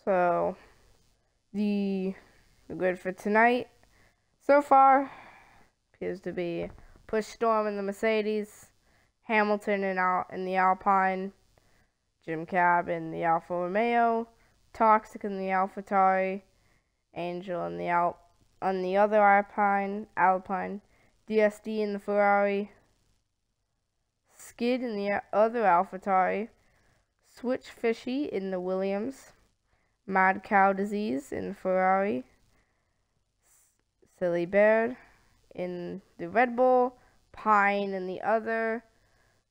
So the grid for tonight so far appears to be Push Storm in the Mercedes, Hamilton in the Alpine, Jim Cab in the Alfa Romeo, Toxic in the AlphaTauri, Angel on the other Alpine, DSD in the Ferrari, Skid in the other AlphaTauri, Switch Fishy in the Williams, Mad Cow Disease in the Ferrari, Silly Bear in the Red Bull, Pine in the other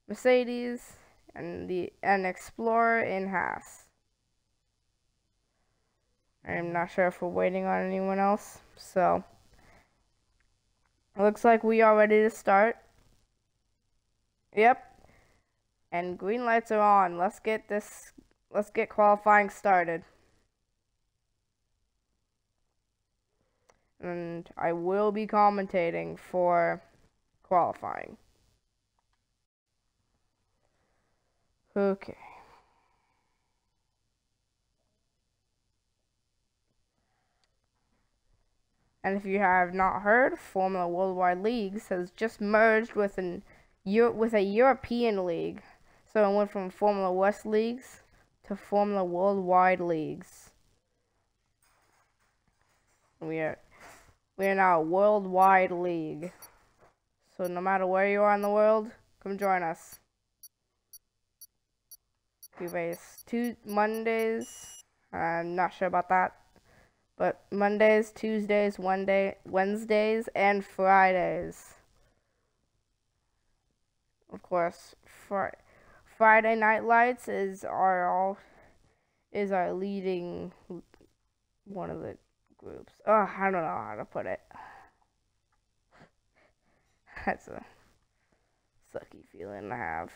Mercedes, and Explorer in Haas. I'm not sure if we're waiting on anyone else, so it looks like we are ready to start. Yep, and green lights are on. Let's get qualifying started. And I will be commentating for qualifying. Okay. And if you have not heard, Formula Worldwide Leagues has just merged with a European league. So it went from Formula West Leagues to Formula Worldwide Leagues. We are now a worldwide league. So no matter where you are in the world, come join us. We race Mondays. I'm not sure about that. But Mondays, Tuesdays, Wednesdays, and Fridays. Of course, Friday Night Lights is our leading one of the groups. Oh, I don't know how to put it. That's a sucky feeling to have.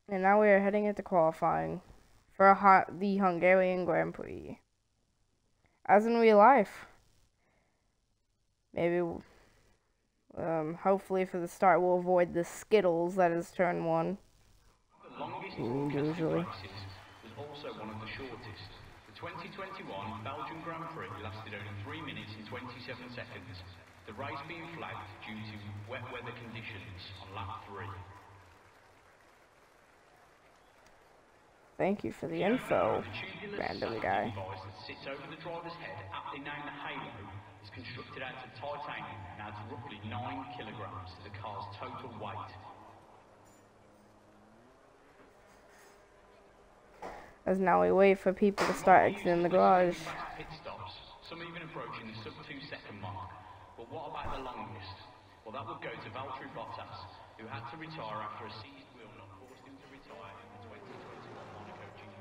And now we are heading into qualifying for the Hungarian Grand Prix. As in real life. Maybe, hopefully for the start we'll avoid the Skittles that is turn 1. The longest usually was also one of the shortest. The 2021 Belgian Grand Prix lasted only 3 minutes and 27 seconds. The race being flagged due to wet weather conditions on lap 3. Thank you for the info, random guy. Device that sits over the driver's head, aptly named the Halo, is constructed out of titanium and adds roughly 9 kilograms to the car's total weight. As now we wait for people to start exiting the garage. Pit stops, some even approaching the sub 2 second mark. But what about the longest? Well, that would go to Valtteri Bottas, who had to retire after a seized wheel nut forced him to retire in the 2021 Monaco GP.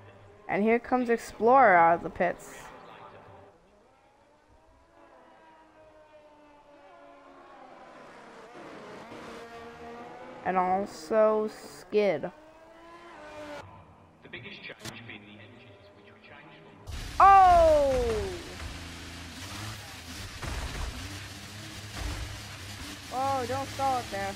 And here comes Explorer out of the pits. And also Skid. The biggest change being the engines, which were changed from... Oh! Oh, don't stall it there.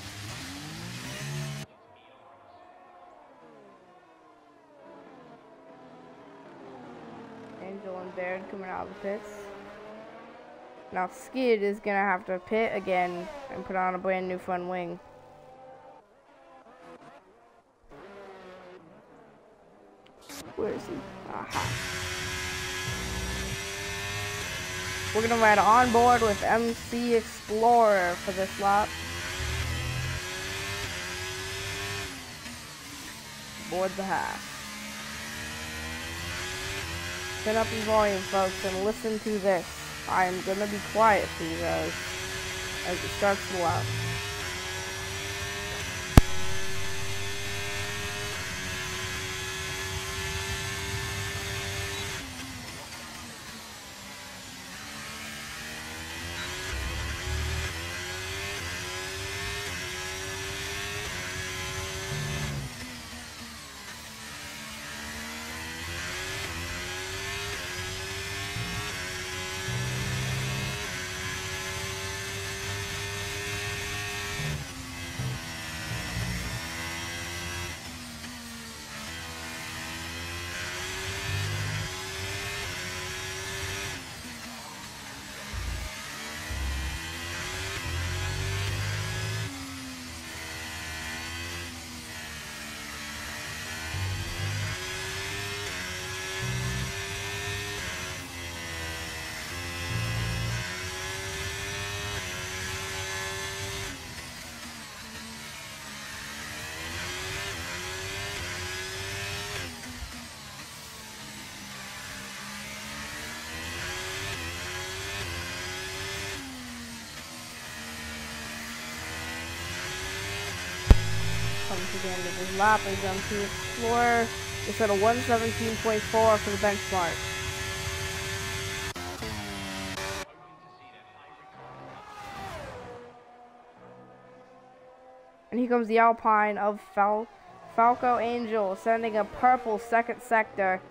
Angel and Baird coming out of the pits. Now Skid is gonna have to pit again and put on a brand new front wing. Where is he? Aha. We're gonna ride on board with MC Explorer for this lap. Board the half. Turn up your volume, folks, and listen to this. I am gonna be quiet for you guys as it starts to lap. to the end of his lap is to explore. It's at a 117.4 for the benchmark. And here comes the Alpine of Falco Angel, sending a purple second sector.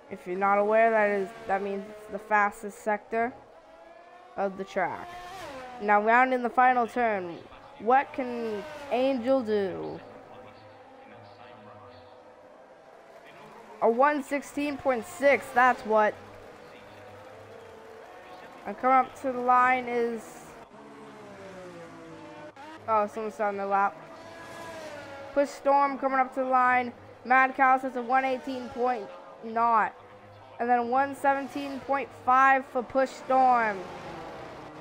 If you're not aware, that means it's the fastest sector of the track. Now rounding the final turn, what can Angel do? A 116.6, that's what. And coming up to the line is... Oh, someone's starting their lap. Push Storm coming up to the line. Mad Cow sets a 118.0. And then 117.5 for Push Storm.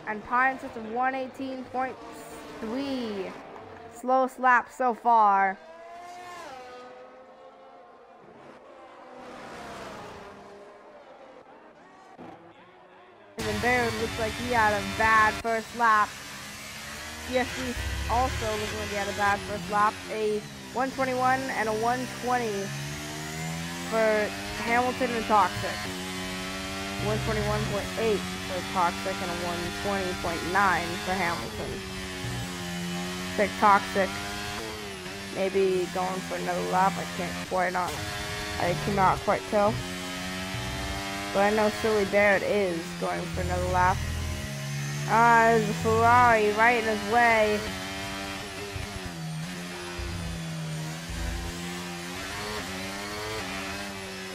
And Pine sets a 118.3. Slowest lap so far. And then Baird looks like he had a bad first lap. DSD also looking like he had a bad first lap. A 121 and a 120 for Hamilton and Toxic. 121.8 for Toxic and a 120.9 for Hamilton. Looks like Toxic maybe going for another lap. I cannot quite tell. But I know Silly Barrett is going for another lap. There's a Ferrari right in his way.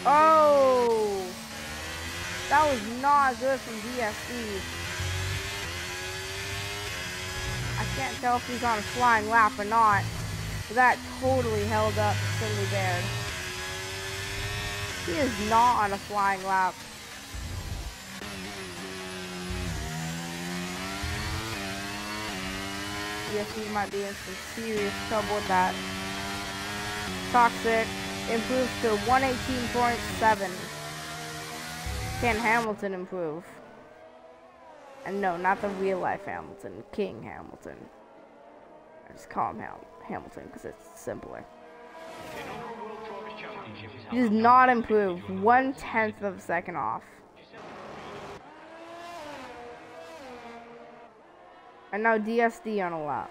Oh! That was not good from DSD. I can't tell if he's on a flying lap or not. But that totally held up Silly Barrett. He is not on a flying lap. Yes, he might be in some serious trouble with that. Toxic improves to 118.7. Can Hamilton improve? And no, not the real life Hamilton, King Hamilton. I just call him Hamilton because it's simpler. He does not improve. 1/10 of a second off. And now DSD on a lap.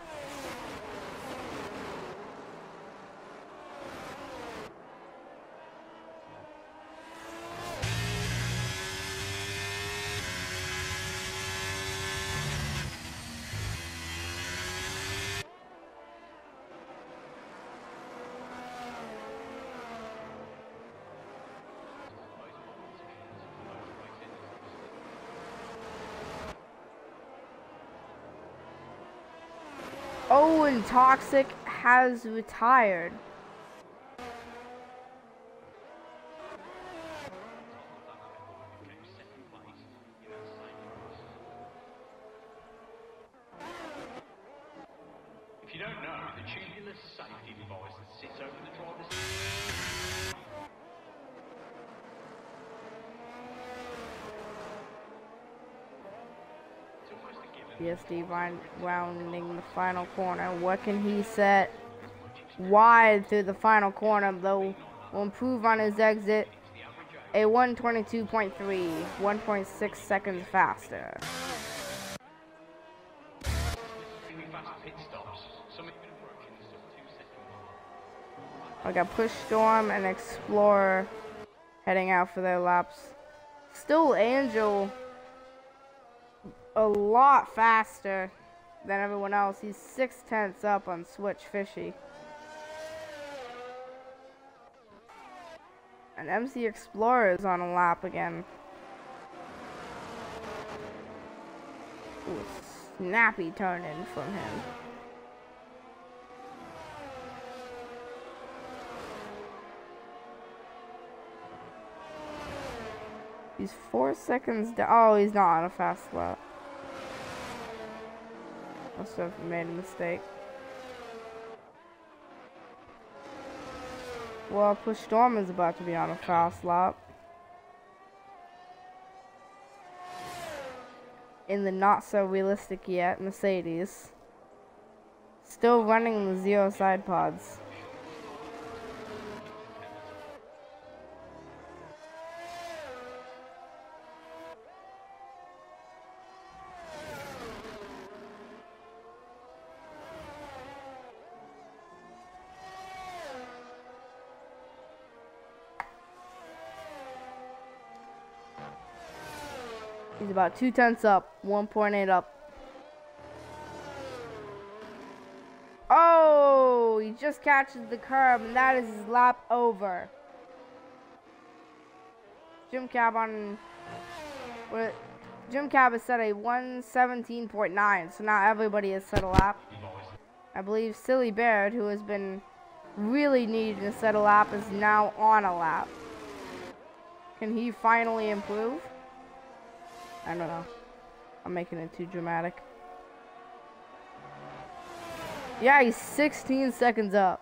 Oh, and Toxic has retired. If you don't know, the tubular safety device that sits over the driver's seat. DSD rounding the final corner. What can he set wide through the final corner, though? Will improve on his exit. A 122.3, 1.6 seconds faster. I got Push Storm and Explorer heading out for their laps. Still Angel a lot faster than everyone else. He's 6/10 up on Switch Fishy. And MC Explorer is on a lap again. Ooh, snappy turn in from him. He's 4 seconds down. Oh, he's not on a fast lap. Must have made a mistake. Well, Push Storm is about to be on a fast lap. In the not so realistic yet Mercedes. Still running the 0 side pods. He's about 2/10 up, 1.8 up. Oh, he just catches the curb, and that is his lap over. Jim Cab is set a 1:17.9, so now everybody has set a lap. I believe Silly Baird, who has been really needing to set a lap, is now on a lap. Can he finally improve? I don't know. I'm making it too dramatic. Yeah, he's 16 seconds up.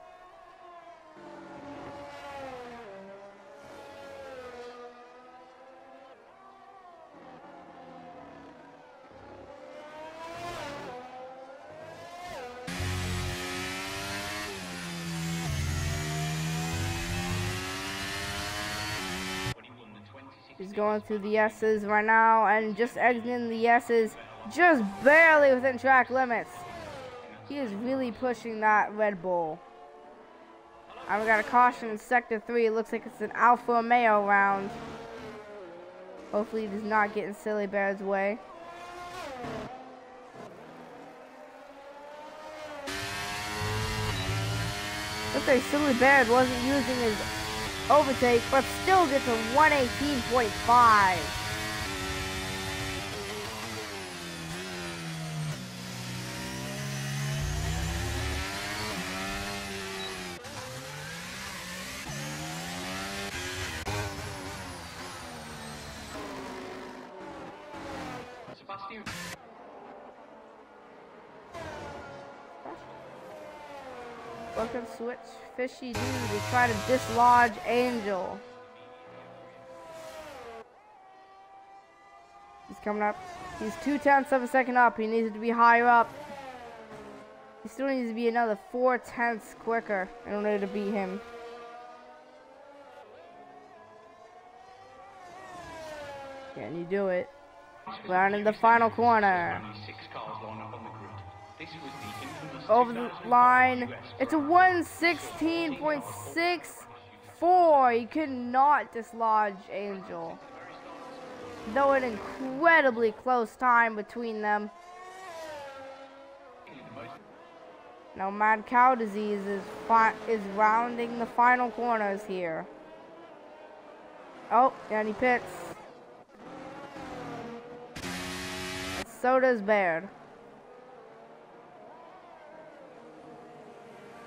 He's going through the S's right now and just exiting the S's, just barely within track limits. He is really pushing that Red Bull. I've got a caution in Sector 3. It looks like it's an Alfa Romeo round. Hopefully he does not get in Silly Bear's way. Looks like Silly Bear wasn't using his overtake, but still gets a 118.5. Welcome switch fishy dude to try to dislodge Angel. He's coming up. He's 2/10 of a second up. He needs to be higher up. He still needs to be another 4/10 quicker in order to beat him. Can you do it? Round in the final corner. Over the line. It's a 1:16.64. He could not dislodge Angel. Though an incredibly close time between them. Now Mad Cow Disease is rounding the final corners here. Oh, and he pits. And so does Baird.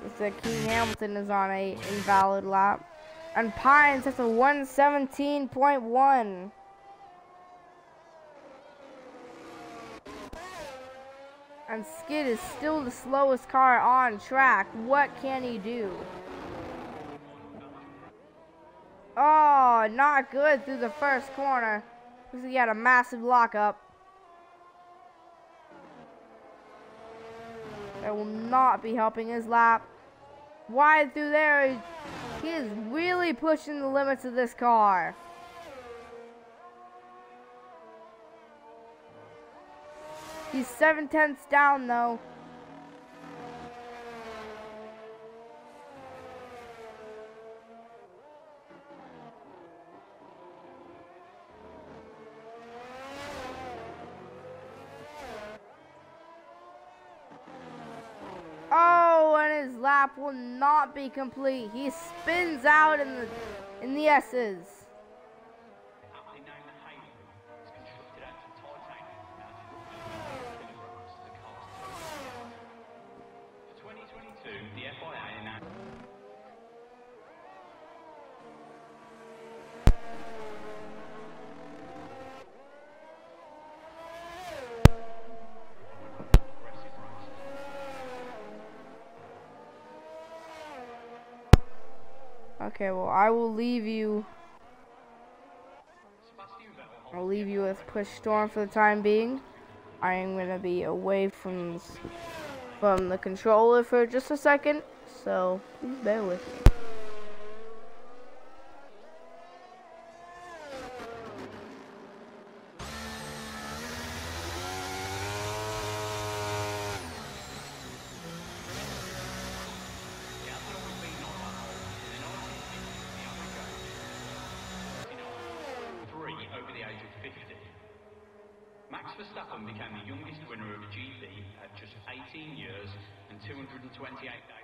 Looks like King Hamilton is on a invalid lap. And Pines has a 1:17.1. And Skid is still the slowest car on track. What can he do? Oh, not good through the first corner. Looks like he had a massive lockup. That will not be helping his lap. Wide through there. He is really pushing the limits of this car. He's 7/10 down though. Oh, and his lap will not be complete. He spins out in the S's. Okay, well, I'll leave you with Push Storm for the time being. I am going to be away from from the controller for just a second, so please bear with me. Over the age of 50. Max Verstappen became the youngest winner of a GP at just 18 years and 228 days.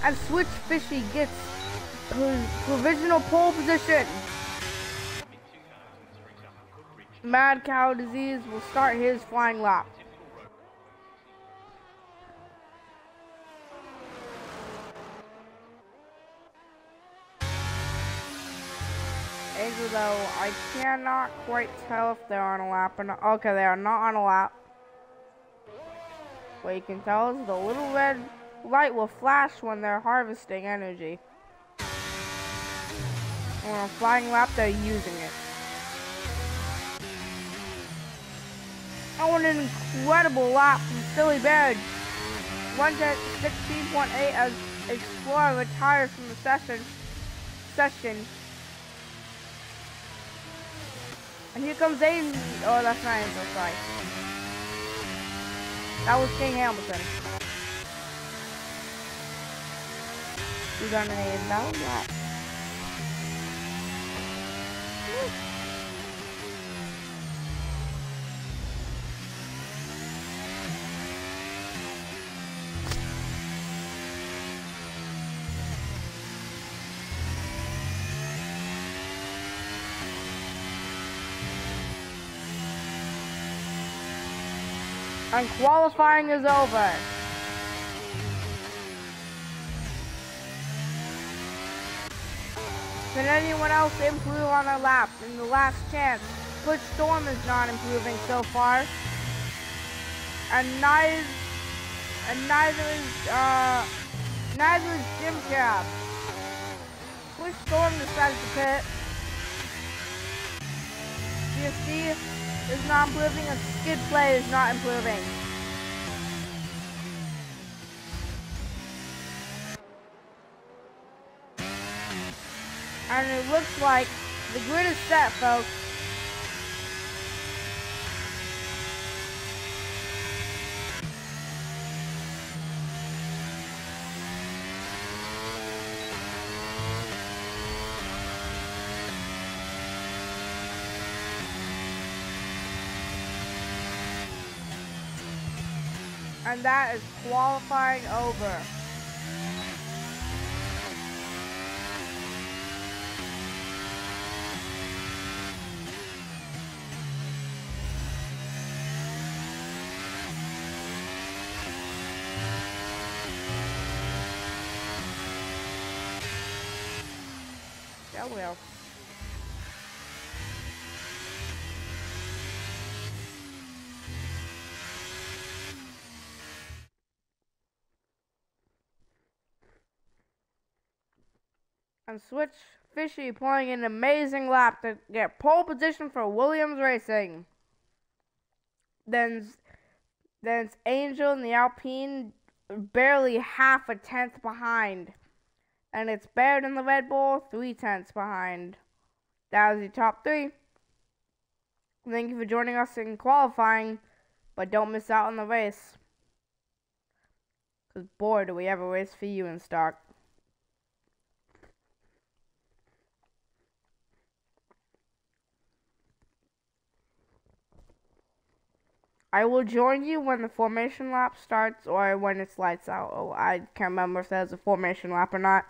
And Switch Fishy gets his provisional pole position. Mad Cow Disease will start his flying lap. Angel, though, I cannot quite tell if they're on a lap or not. Okay, they are not on a lap. What you can tell is the little red light will flash when they're harvesting energy. And on a flying lap, they're using it. Oh, an incredible lap from Silly Bear. 1:16.8 as Explorer retires from the session. And here comes Aiden. Oh, that's not Angel, sorry. That was King Hamilton. He's on a valid lap. And qualifying is over. Can anyone else improve on a lap in the last chance? Push Storm is not improving so far. And neither is Jim Cap. Push Storm decides to pit. CSD is not improving and Skid Play is not improving. And it looks like the grid is set, folks. And that is qualifying over. Yeah, well. And Switch Fishy playing an amazing lap to get pole position for Williams Racing. Then it's Angel and the Alpine barely half a tenth behind. And it's Baird and the Red Bull 3/10 behind. That was the top three. Thank you for joining us in qualifying, but don't miss out on the race. Because boy, do we have a race for you in stock. I will join you when the formation lap starts or when it's lights out. Oh, I can't remember if there's a formation lap or not.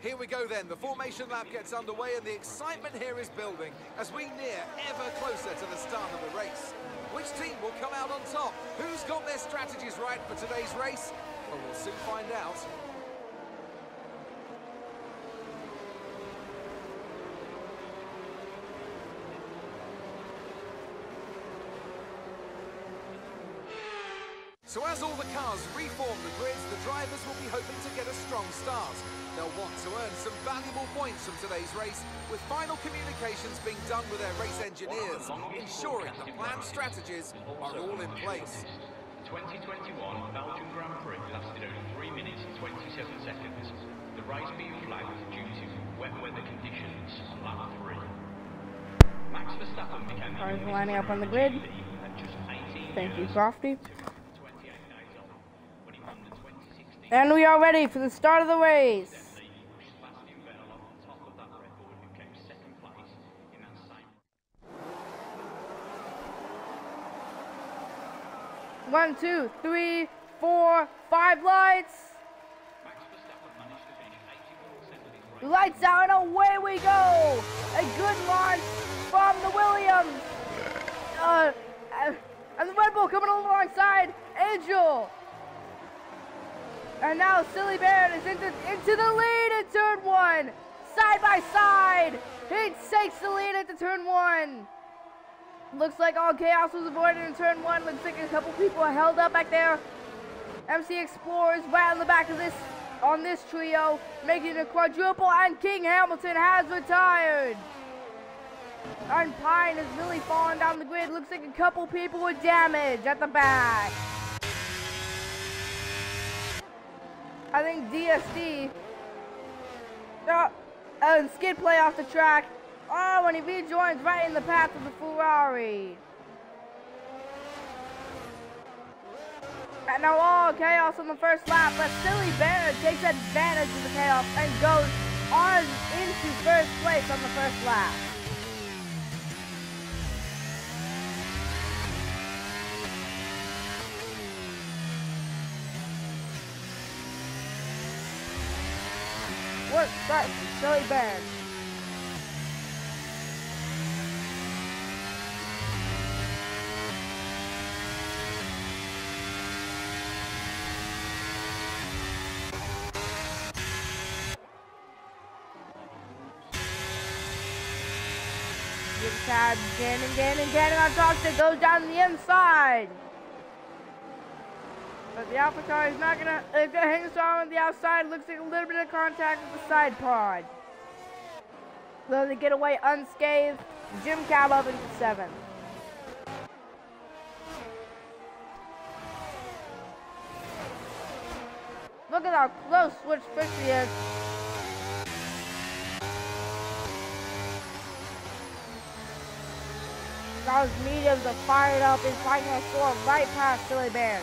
Here we go then, the formation lap gets underway and the excitement here is building as we near ever closer to the start of the race. Which team will come out on top? Who's got their strategies right for today's race? Well, we'll soon find out. So as all the cars reform the grids, the drivers will be hoping to get a strong start. They'll want to earn some valuable points from today's race, with final communications being done with their race engineers, ensuring the planned strategies are all in place. The 2021 Belgian Grand Prix lasted only 3 minutes and 27 seconds. The race being flagged due to wet weather conditions on lap 3. Max Verstappen became Cars lining up on the grid. at just 18 Thank you, years. Crofty. And we are ready for the start of the race. 1, 2, 3, 4, 5 lights. Max Verstappen managed to finish 81% of his Lights out and away we go! A good launch from the Williams. And the Red Bull coming alongside Angel. And now Silly Bear is into the lead in turn 1. Side by side. He takes the lead into turn 1. Looks like all chaos was avoided in turn 1. Looks like a couple people are held up back there. MC Explorers right on the back of this, on this trio, making a quadruple, and King Hamilton has retired. And Pine is really falling down the grid. Looks like a couple people with damage at the back. I think DSD and skid play off the track. Oh, and he rejoins right in the path of the Ferrari. And now all chaos on the first lap, but Silly Bear takes advantage of the chaos and goes on into first place on the first lap. Work starts with Silly Bear. Tab gaining on top, it goes down the inside. But the Alpha car is not gonna hang strong on the outside. Looks like a little bit of contact with the side pod. So they get away unscathed. Jim Cab up into 7th. Look at how close Switch Fishy is. Those mediums are fired up and fighting a storm right past Silly Bear.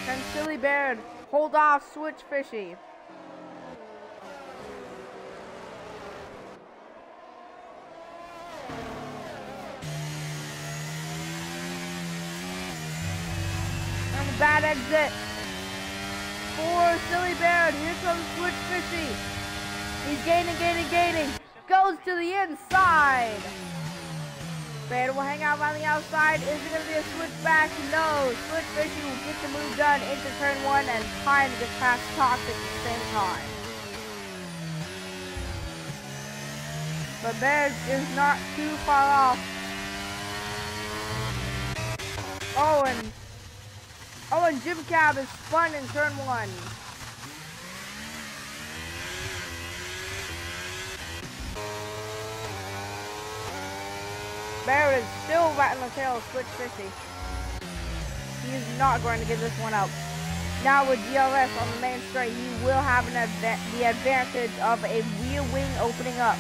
Can Silly Bear hold off Switch Fishy? Bad exit for Silly Bear. Here comes Switch Fishy. He's gaining. Goes to the inside. Bear will hang out on the outside. Is it going to be a switch back? No. Switch Fishy will get the move done into turn 1 and Pine to get past Toxic at the same time. But Bear is not too far off. Oh, and Jim Cab is spun in turn 1. Bear is still right in the tail of Switch Fishy. He is not going to give this one up. Now with DRS on the main straight, he will have the advantage of a rear wing opening up.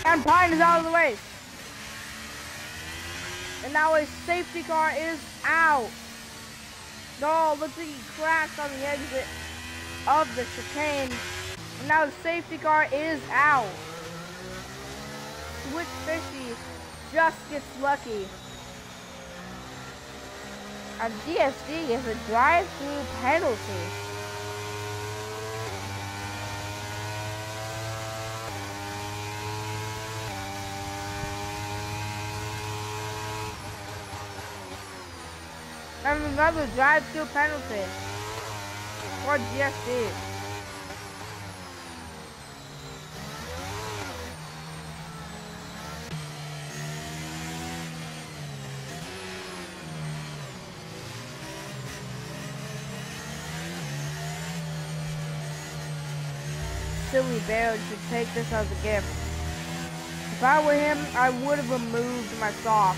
And Pine is out of the race. And now a safety car is out. No, looks like he crashed on the exit of the chicane. And now the safety car is out. Switch Fishy just gets lucky. And DSD is a drive-through penalty. And another drive-through penalty for GSD. Silly Bear should take this as a gift. If I were him, I would have removed my socks.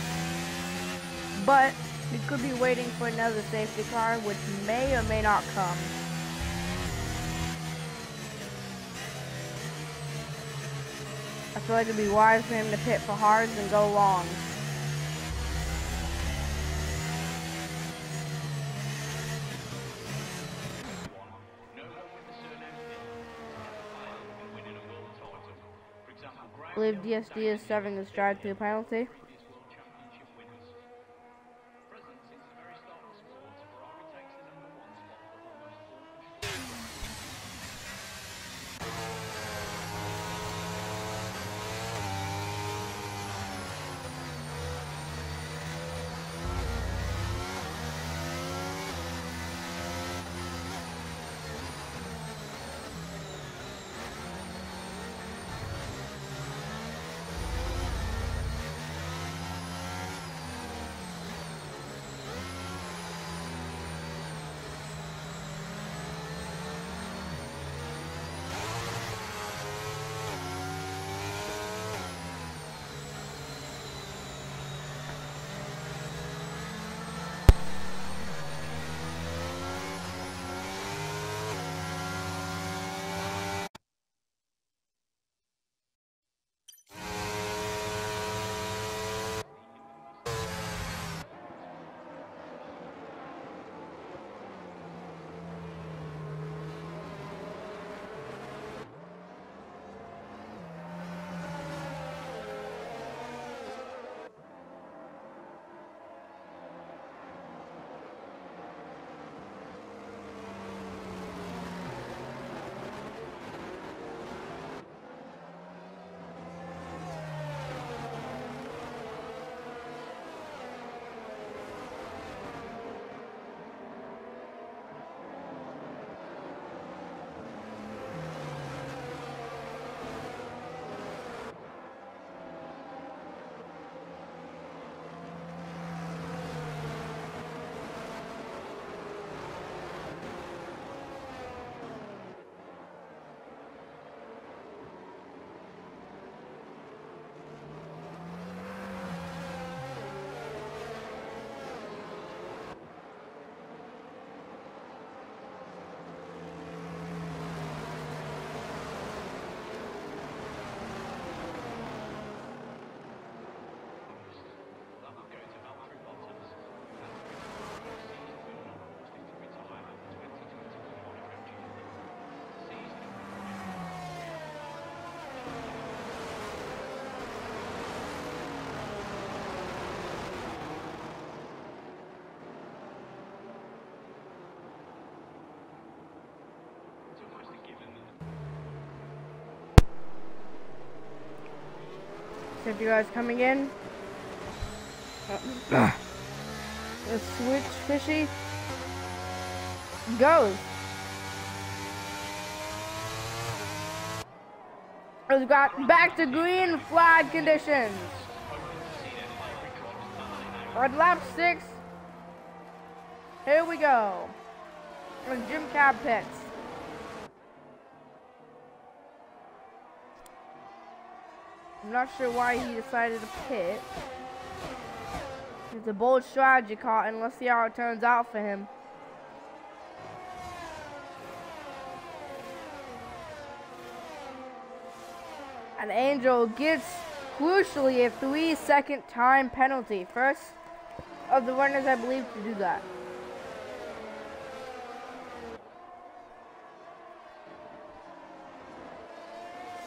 But we could be waiting for another safety car, which may or may not come. I feel like it'd be wise for him to pit for hards and go long. I believe DSD is serving his drive-through penalty. So if you guys coming in, the switch fishy goes. We've got back to green flag conditions. We're at lap 6. Here we go. On Jim Cab pits. I'm not sure why he decided to pit. It's a bold strategy call, and let's see how it turns out for him. And Angel gets, crucially, a 3-second time penalty. First of the runners, I believe, to do that.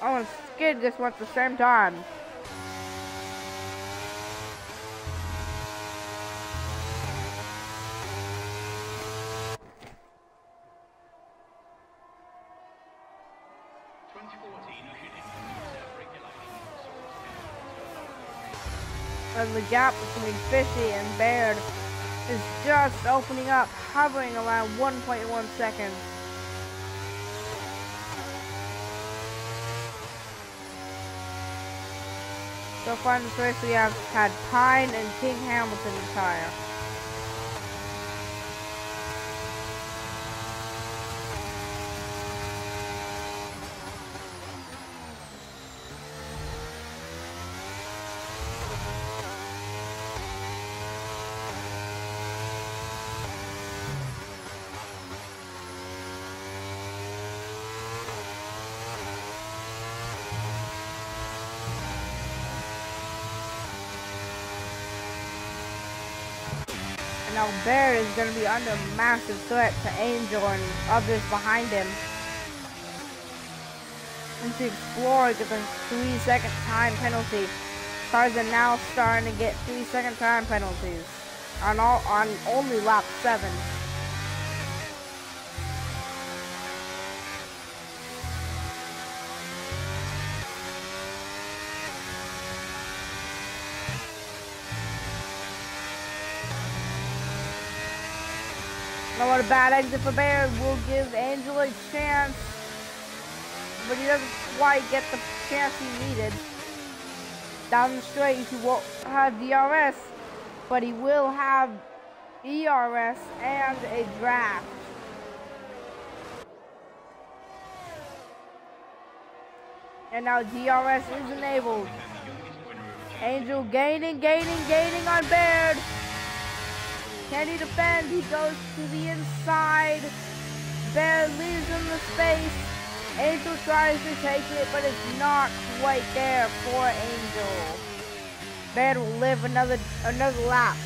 I want to skid this one at the same time. And the gap between Fishy and Baird is just opening up, hovering around 1.1 seconds. So far in this race, we have had Pine and King Hamilton retire. Now Bear is going to be under massive threat to Angel and others behind him. And to Explorer gets a 3-second time penalty. Cars are now starting to get 3-second time penalties on only lap 7. Now what a bad exit for Bear will give Angel a chance, but he doesn't quite get the chance he needed. Down the straight, he won't have DRS, but he will have ERS and a draft. And now DRS is enabled. Angel gaining on Baird. Can he defend? He goes to the inside. Baird leaves him the space. Angel tries to take it, but it's not quite there for Angel. Baird will live another lap.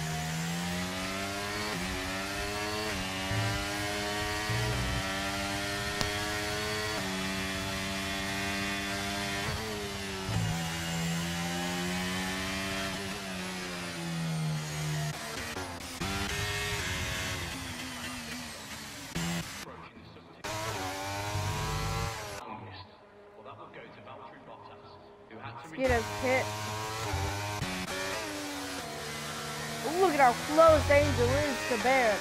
Skidder's hit. Look at how close Angel is to Baird.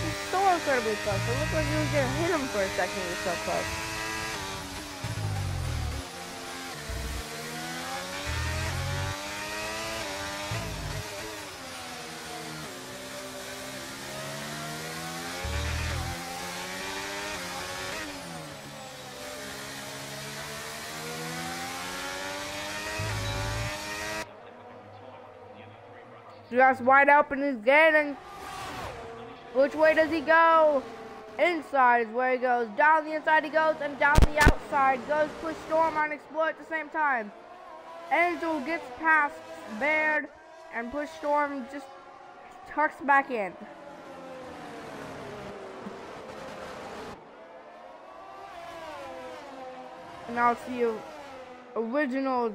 He's so incredibly close. It looked like he was gonna hit him for a second. He was so close. Just wide open is gaining. Which way does he go? Inside is where he goes. Down the inside he goes, and down the outside goes Push Storm on Explorer at the same time. Angel gets past Baird, and Push Storm just tucks back in. And now it's the original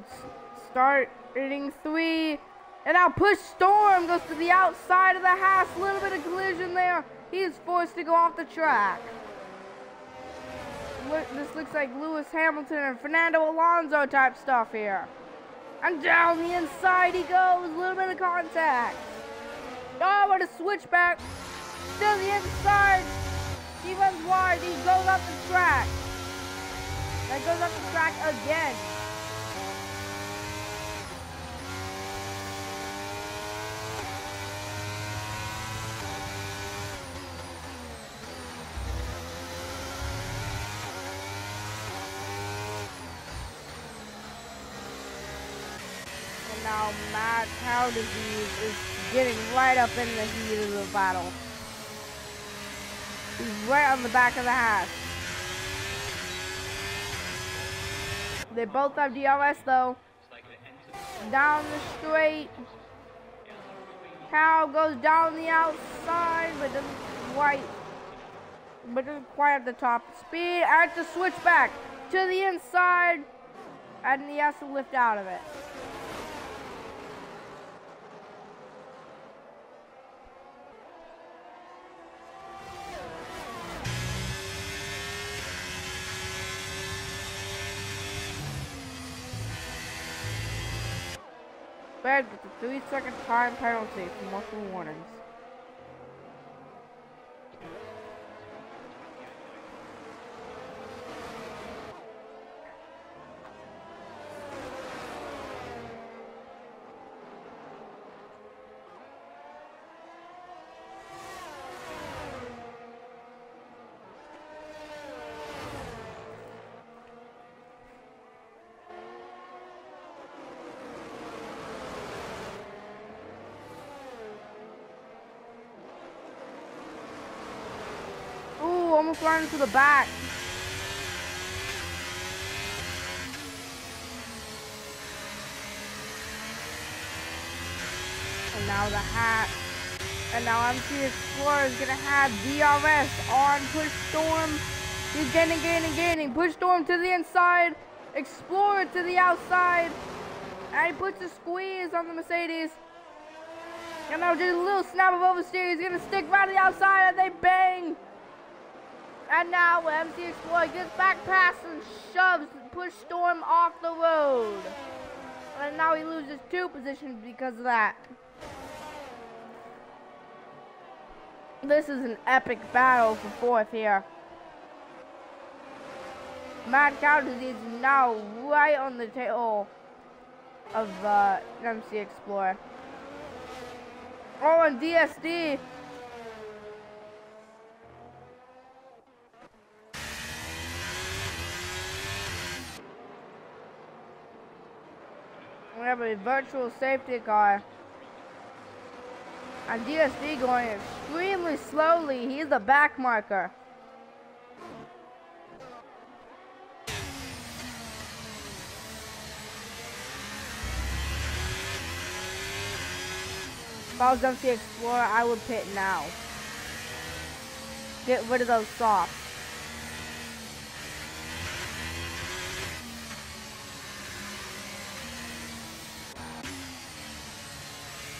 starting 3. And now Push Storm goes to the outside of the Haas. A little bit of collision there. He is forced to go off the track. This looks like Lewis Hamilton and Fernando Alonso type stuff here. And down the inside he goes. A little bit of contact. Oh, what a switchback. Still the inside. He runs wide. He goes off the track. And goes off the track again. Now Matt Cow Disease is getting right up in the heat of the battle. He's right on the back of the Haas. They both have DRS though. Down the straight. Cow goes down the outside, but doesn't quite have the top speed. And to switch back to the inside, and he has to lift out of it. Baird gets a 3-second time penalty for multiple warnings. Almost ran into the back. And now the hat. And now MC Explorer is gonna have DRS on Push Storm. He's gaining. Push Storm to the inside. Explorer to the outside. And he puts a squeeze on the Mercedes. And now just a little snap of oversteer. He's gonna stick right to the outside and they bang. And now MC Explorer gets back past and shoves Push Storm off the road. And now he loses 2 positions because of that. This is an epic battle for 4th here. Mad Cow Disease is now right on the tail of MC Explorer. Oh, and DSD. We have a virtual safety car. And DSD going extremely slowly. He's the back marker. If I was MC Explorer, I would pit now. Get rid of those softs.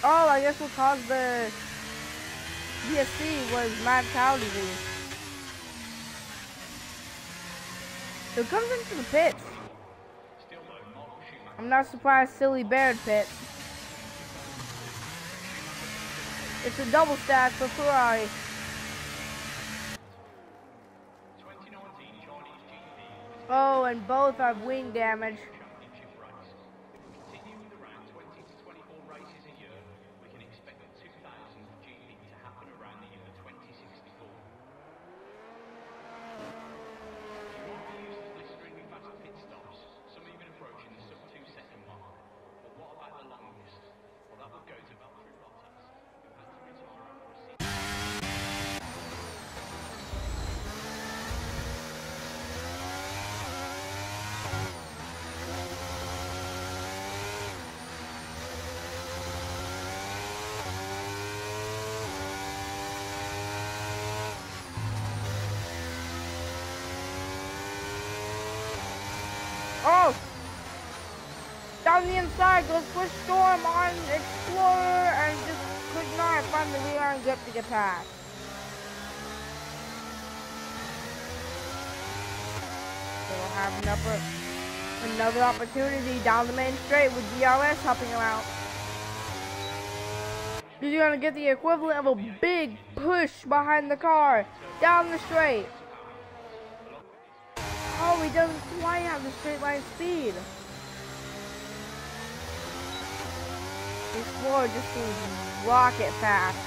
Oh, I guess what caused the DSC was mad cow disease. Who comes into the pits? I'm not surprised Silly Bear pits. It's a double stack for Ferrari. Oh, and both have wing damage. Oh! Down the inside goes Push Storm on Explorer and just could not find the rear end grip to get past. They'll have another opportunity down the main straight with DRS helping him out. He's gonna get the equivalent of a big push behind the car down the straight. Oh, he doesn't quite have the straight line speed. The Explorer just seems rocket fast.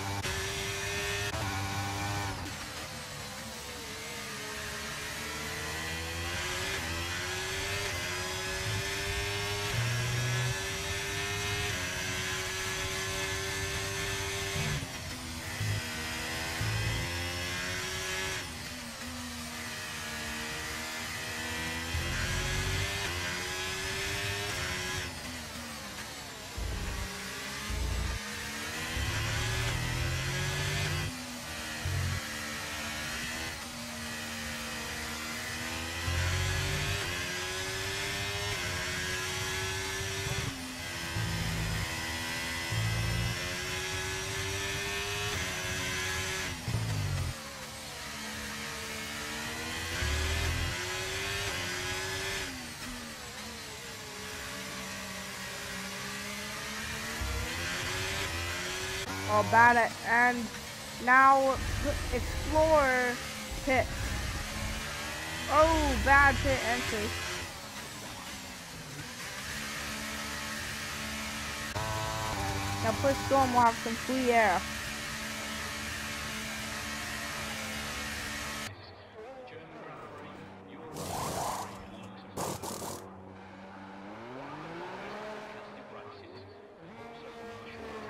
Oh, bad it. And now Explorer pit. Oh, bad pit entry. Now Push Storm will have some free air.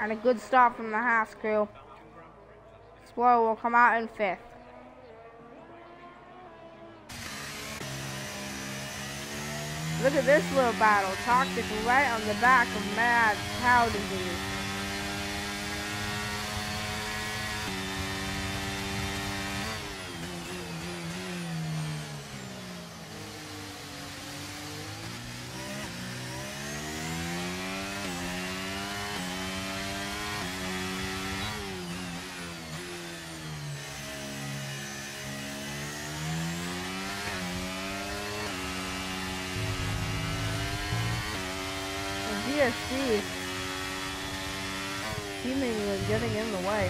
And a good start from the Haas crew. Explorer will come out in 5th. Look at this little battle. Toxic right on the back of Mad Cow Disease. CSC seemingly getting in the way.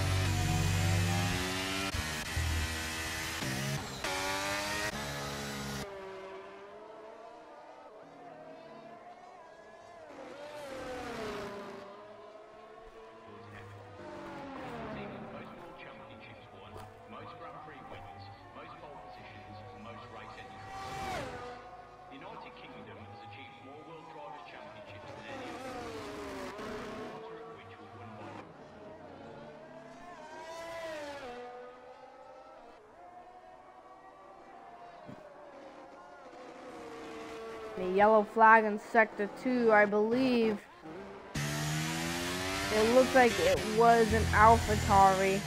The yellow flag in Sector 2, I believe. It looks like it was an AlphaTauri.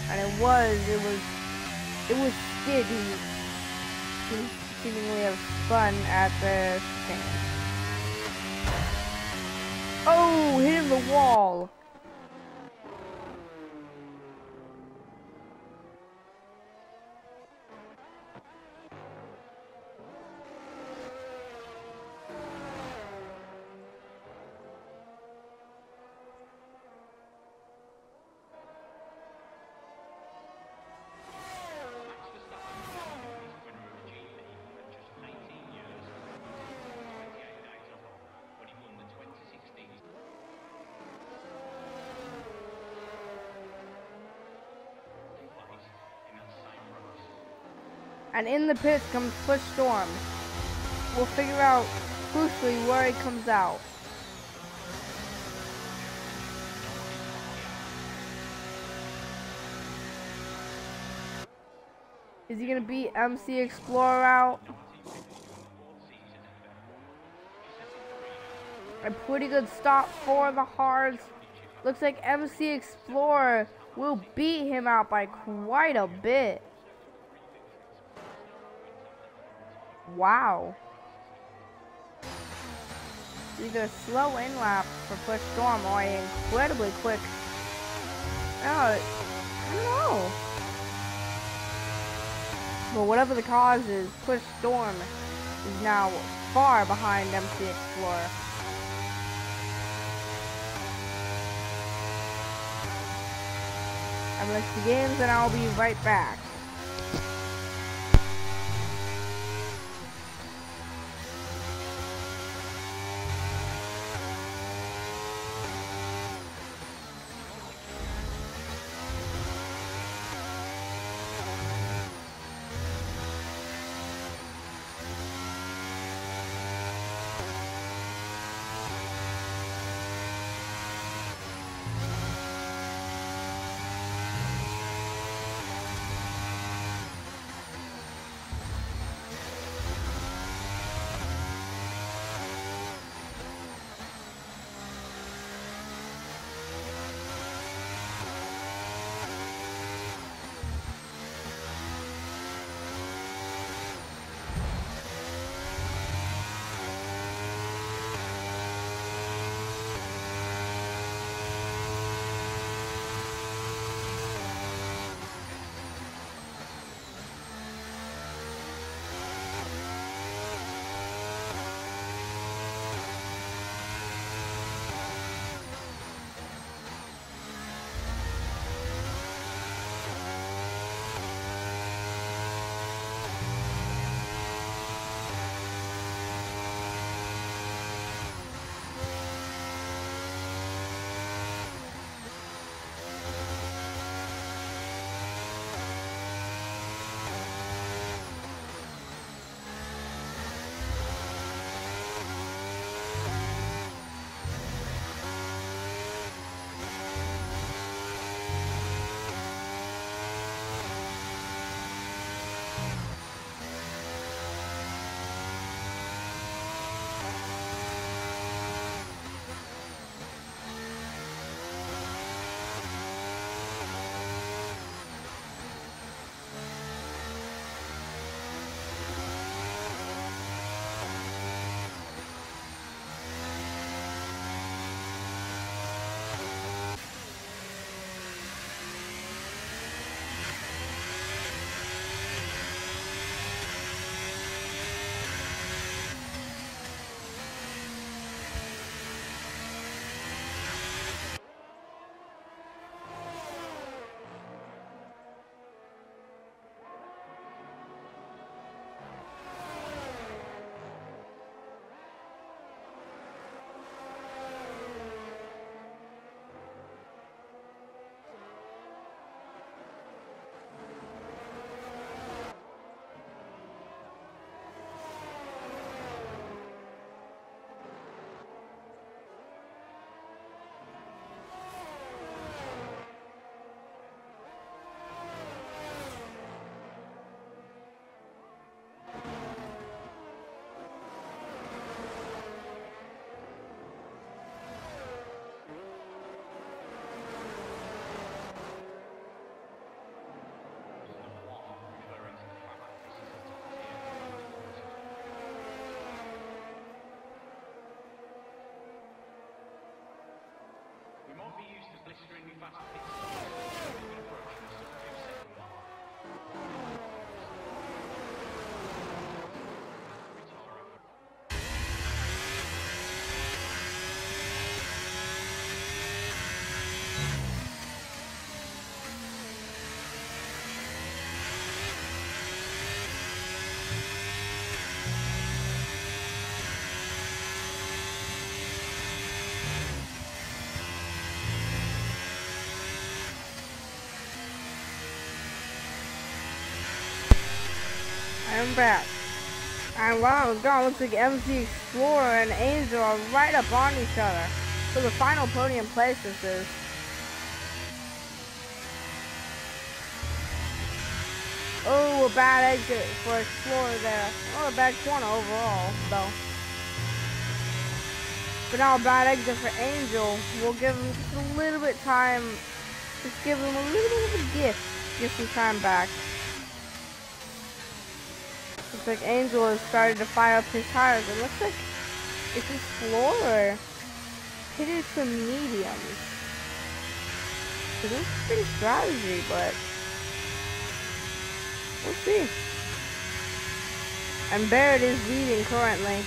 And it was Skid who seemingly have spun at the stand. Oh, hit the wall. And in the pits comes Push Storm. We'll figure out crucially where he comes out. Is he gonna beat MC Explorer out? A pretty good stop for the Hards. Looks like MC Explorer will beat him out by quite a bit. Wow. Either a slow in lap for Push Storm or an incredibly quick. I don't know. But whatever the cause is, Push Storm is now far behind MC Explorer. I'm LegacyGames and I'll be right back. I'm back. And wow, God, looks like MC Explorer and Angel are right up on each other. So the final podium place this is. Oh, a bad exit for Explorer there. Oh, a bad corner overall, though. But now a bad exit for Angel. We'll give him just a little bit time. Just give him a little bit of a gift. Get some time back. Looks like Angel has started to fire up his tires. It looks like it's Explorer hitting some mediums. So this is pretty strategy, but we'll see. And Barrett is leading currently.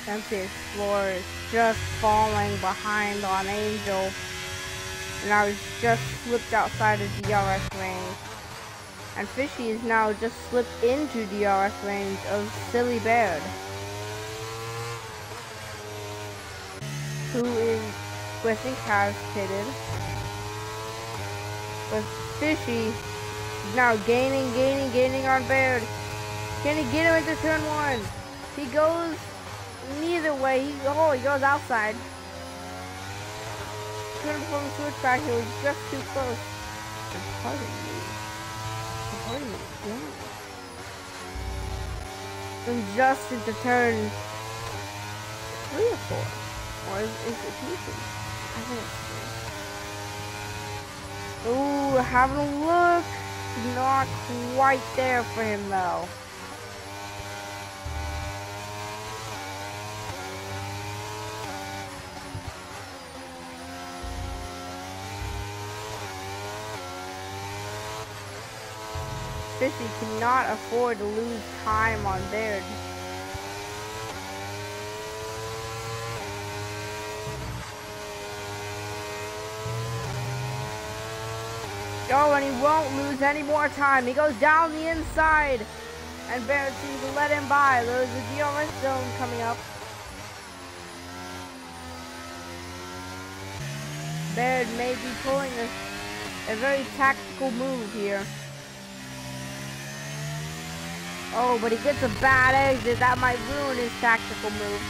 MC Explorer is just falling behind on Angel. And now he's just slipped outside of DRS range. And Fishy is now just slipped into DRS range of Silly Baird, who I think has pitted. But Fishy is now gaining on Baird. Can he get him into turn one? He goes neither way. He goes outside. Couldn't from the switchback. He was just too close. And just into turn 3 or 4. Or is it 2? I think it's 3. Ooh, having a look. Not quite there for him though. Fishy cannot afford to lose time on Baird. Oh, and he won't lose any more time. He goes down the inside. And Baird seems to let him by. There's a DRS zone coming up. Baird may be pulling a very tactical move here. Oh, but he gets a bad exit. That might ruin his tactical move.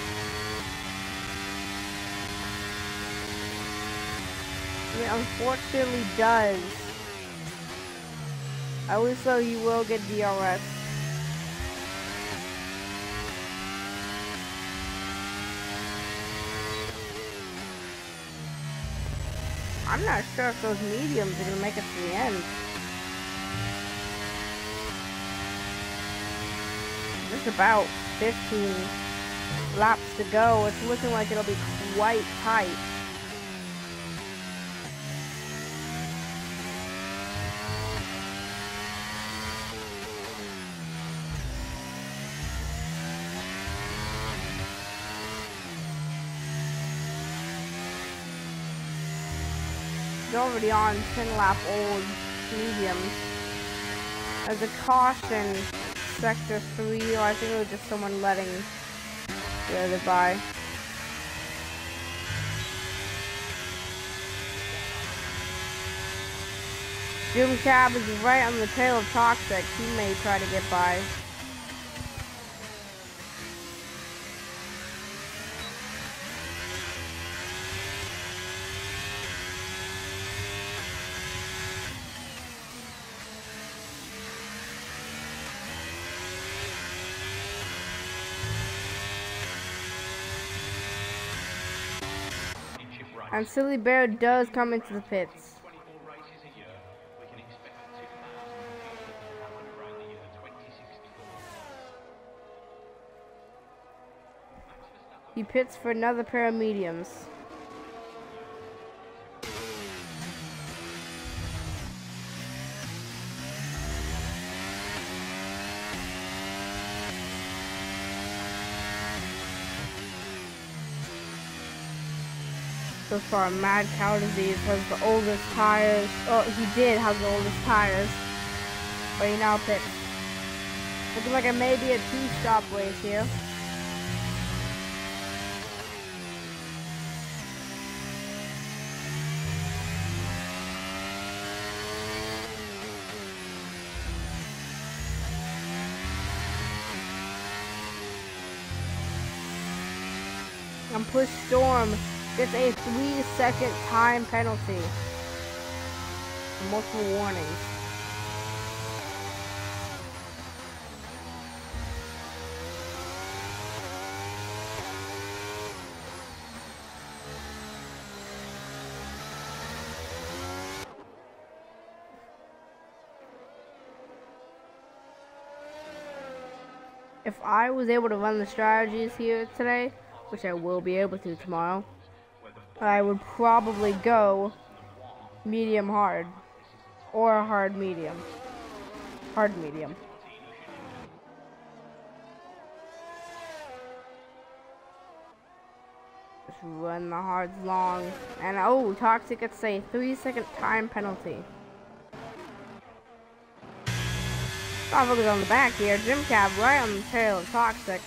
It unfortunately does. At least though he will get DRS. I'm not sure if those mediums are gonna make it to the end. Just about 15 laps to go. It's looking like it'll be quite tight. He's already on 10-lap old mediums. As a caution, sector 3, or I think it was just someone letting the other by. Jim Cab is right on the tail of Toxic. He may try to get by. And Silly Bear does come into the pits. He pits for another pair of mediums. So far, Mad Cow Disease has the oldest tires. Oh, he did have the oldest tires, but he now pits. Looking like it may be a two-stop race here. And Push Storm gets a 3-second time penalty. Multiple warnings. If I was able to run the strategies here today, which I will be able to tomorrow, I would probably go medium hard or hard medium. Hard medium. Just run the hards long. And oh, Toxic gets a 3-second time penalty. Toxic is on the back here. Jim Cab right on the tail of Toxic.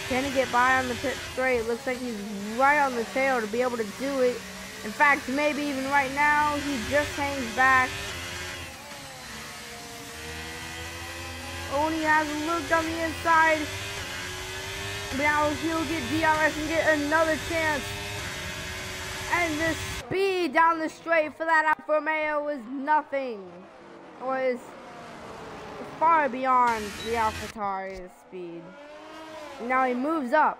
Can he get by on the pit straight? Looks like he's right on the tail to be able to do it. In fact, maybe even right now, he just hangs back. Only has a look on the inside. Now he'll get DRS and get another chance. And the speed down the straight for that Alfa Romeo is nothing. Or is far beyond the AlphaTauri's speed. Now he moves up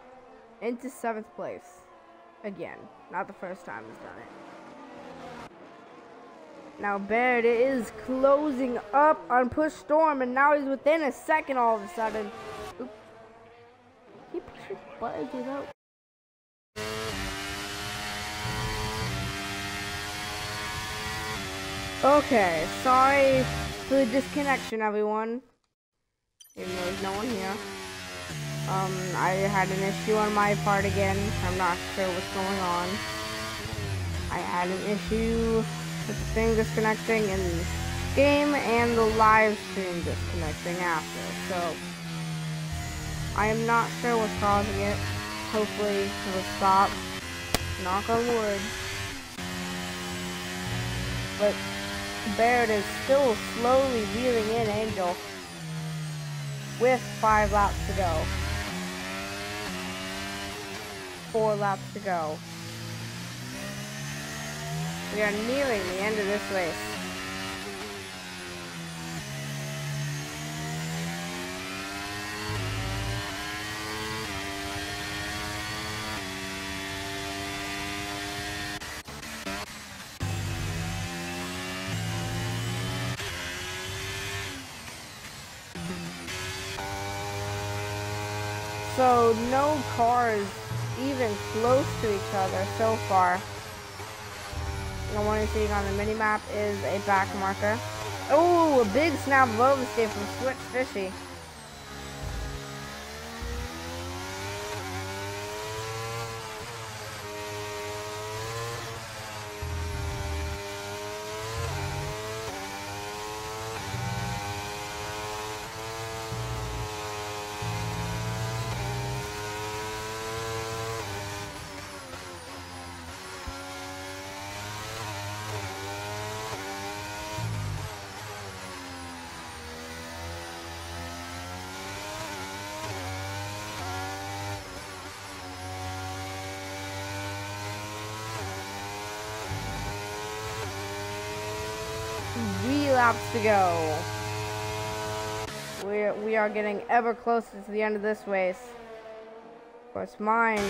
into 7th place. Again, not the first time he's done it. Now Baird is closing up on Push Storm, and now he's within a second all of a sudden. Oop. He pushes buttons without. Okay, sorry for the disconnection, everyone. Even though there's no one here. I had an issue on my part again. I'm not sure what's going on. I had an issue with the thing disconnecting in the game and the live stream disconnecting after. So, I am not sure what's causing it. Hopefully it will stop. Knock on wood. But Baird is still slowly reeling in Angel with 5 laps to go. 4 laps to go. We are nearing the end of this race. So no cars even close to each other so far. The one you're seeing on the mini-map is a back marker. Oh, a big snap of oversteer from Switch Fishy. Laps to go. We are getting ever closer to the end of this race. Of course, mine,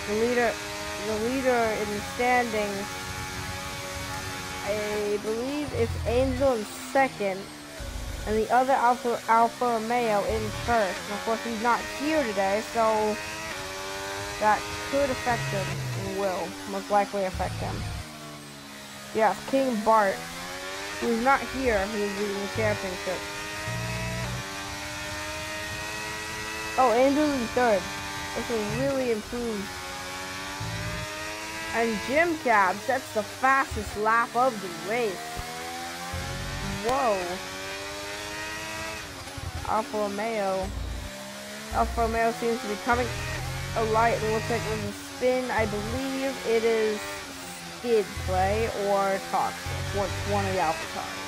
the leader in the standings, I believe it's Angel in second, and the other Alfa Romeo in first. And of course, he's not here today, so that could affect him, and will most likely affect him. Yes, King Bart, who's not here, he's leading the championship. Oh, Angel's in third. This will really improve. And Jim Cab sets the fastest lap of the race. Whoa. Alfa Romeo seems to be coming alight. It looks like there's a spin. I believe it is skid play or toxic. What's one of the Alpha cars?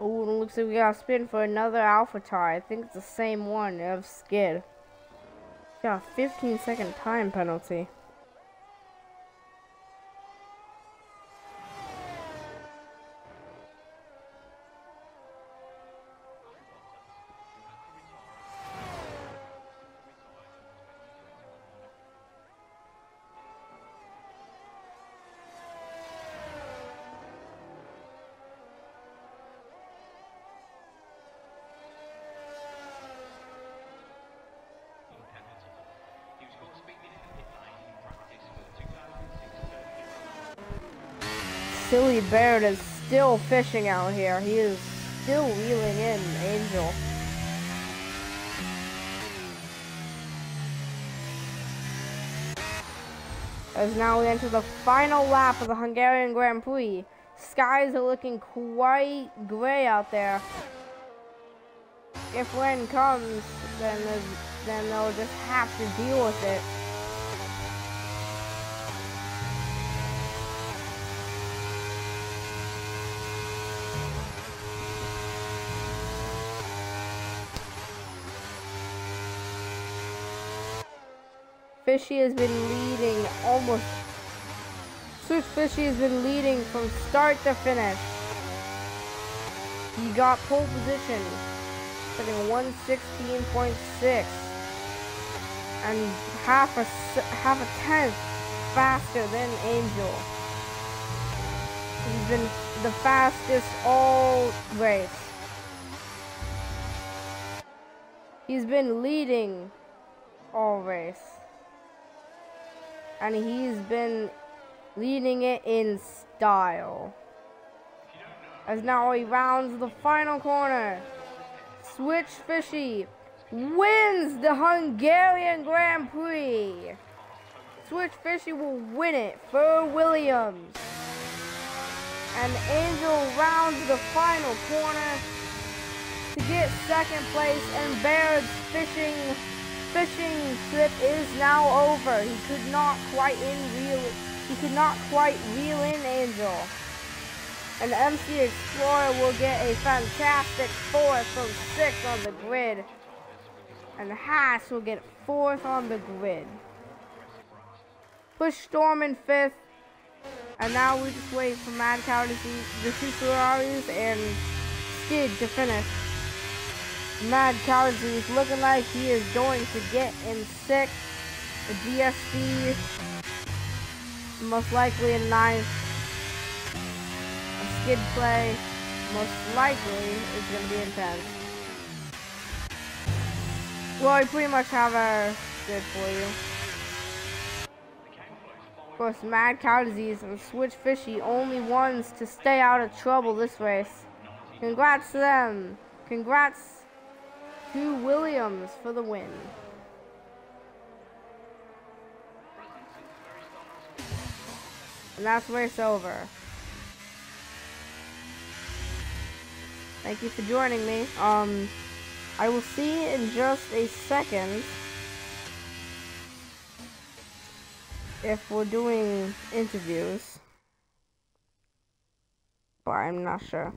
Oh, it looks like we got a spin for another Alpha tire. I think it's the same one of skid. Got a 15-second time penalty. Silly Baird is still fishing out here. He is still reeling in Angel. As now we enter the final lap of the Hungarian Grand Prix. Skies are looking quite gray out there. If rain comes, then they'll just have to deal with it. Fishy has been leading almost. Switch Fishy has been leading from start to finish. He got pole position, setting 1:16.6, and half a tenth faster than Angel. He's been the fastest all race. He's been leading all race. And he's been leading it in style. As now he rounds the final corner. Switch Fishy wins the Hungarian Grand Prix. Switch Fishy will win it for Williams. And Angel rounds the final corner to get second place, and Baird's fishing trip is now over. He could not quite reel in Angel. And MC Explorer will get a fantastic 4th from 6th on the grid. And Haas will get 4th on the grid. Push Storm in 5th. And now we just wait for Mad Cow to see the 2 Ferraris and Skid to finish. Mad Cow is looking like he is going to get in 6th. The DSD most likely in 9th. A Skid play most likely is going to be in 10th. Well, we pretty much have our Skid for you. Of course, Mad Cow Disease and Switch Fishy only ones to stay out of trouble this race. Congrats to them. Congrats to Williams for the win. And that's race over. Thank you for joining me. I will see you in just a second if we're doing interviews, but I'm not sure.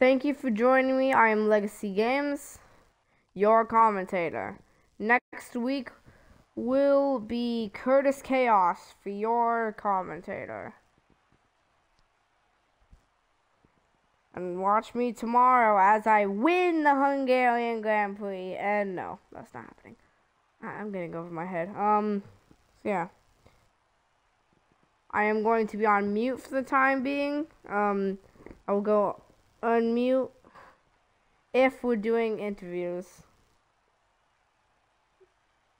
Thank you for joining me. I am LegacyGames, your commentator. Next week will be Curtis Chaos for your commentator. And watch me tomorrow as I win the Hungarian Grand Prix. And no, that's not happening. I'm getting over my head. So yeah. I am going to be on mute for the time being. I will go unmute if we're doing interviews.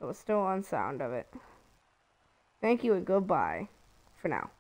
It was still on sound of it. Thank you and goodbye for now.